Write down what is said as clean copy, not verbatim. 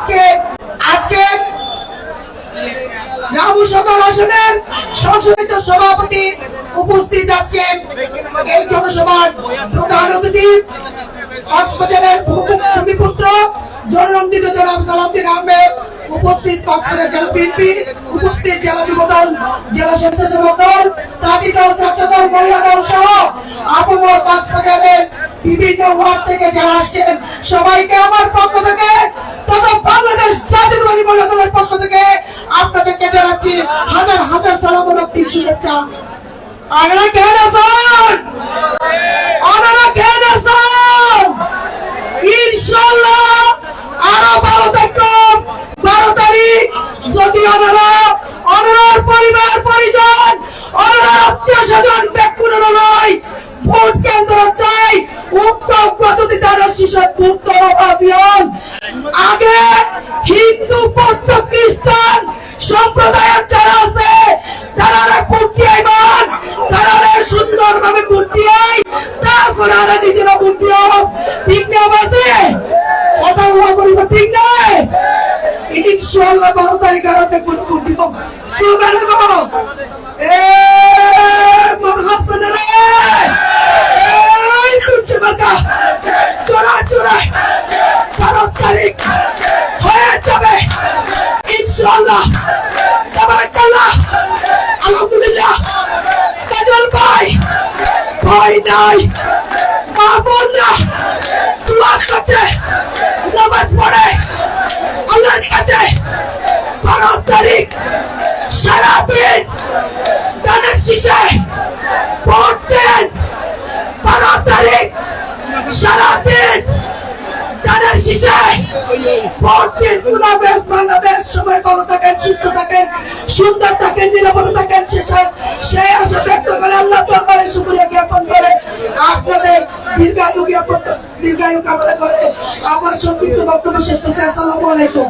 আজকে আজকে রামু সদর আসনের সংশোধিত সভাপতি উপস্থিত আজকে এই জনসভার প্রধান অতিথি কক্সবাজারের ভূমিপুত্র জননন্দিত জনাব সালাউদ্দিন আহমেদ, উপস্থিত কক্সবাজার জেলা বিএনপি, উপস্থিত জেলা যুবদল, জেলা স্বেচ্ছাসেবক দল, তাঁতি দল, ছাত্র দল, মহিলা দল সহ আপামর কক্সবাজারের বিভিন্ন ওয়ার্ড থেকে যারা আসছেন সবাইকে আমার পক্ষ থেকে তথা বাংলাদেশ জাতীয়তাবাদী মহিলা দলের পক্ষ থেকে আপনাদেরকে জানাচ্ছি হাজার হাজার সালাম ও রক্তিম শুভেচ্ছা। আপনারা কেমন আছেন? আপনারা কেমন আছেন? ইনশাআল্লাহ আরো ভালো থাকবেন। 12 তারিখ যদি অনার পরিবার পরিজন অনার আত্মীয় স্বজন ব্যক্তির নয় ভোট কেন্দ্র চাই উক্ত যদি তারা শিশু মুক্ত অভিযান আগে হিন্দু বৌদ্ধ খ্রিস্টান সম্প্রদায়ের যারা আছে তারা ভোট দিয়ে আইবান, তারা সুন্দরভাবে ভোট দিয়ে তারপরে আমরা নিজেরা ভোট দিও। ঠিক না বাজে কথা বলা করিব, ঠিক নাই? ইনশাআল্লাহ 12 তারিখ আমরা ভোট দিব। স্লোগান দেবো এ মনহাসন রে এই কুচে মার্কা চোরা চোরা 12 তারিখ হয়ে যাবে ইনশাআল্লাহ। তাবারাকাল্লাহ, আলহামদুলিল্লাহ। কাজল ভাই ভয় নাই, মা বোন না দোয়া করছে, নামাজ পড়ে আল্লাহর কাছে 12 তারিখ সারাদিন দানের শীষে ভোট দেন। 12 তারিখ সারাদিন দানের শীষে ভোট দিন। বাংলাদেশ বাংলাদেশ সবাই ভালো থাকেন, সুস্থ থাকেন, সুন্দর থাকেন, নিরাপদ থাকেন সেই আশা ব্যক্ত করে আল্লাহ দরবারে শুকরিয়া জ্ঞাপন করে আপনাদের দীর্ঘায়ু কামনা করে আমার সংক্ষিপ্ত বক্তব্য শেষ করছি। আসসালামু আলাইকুম।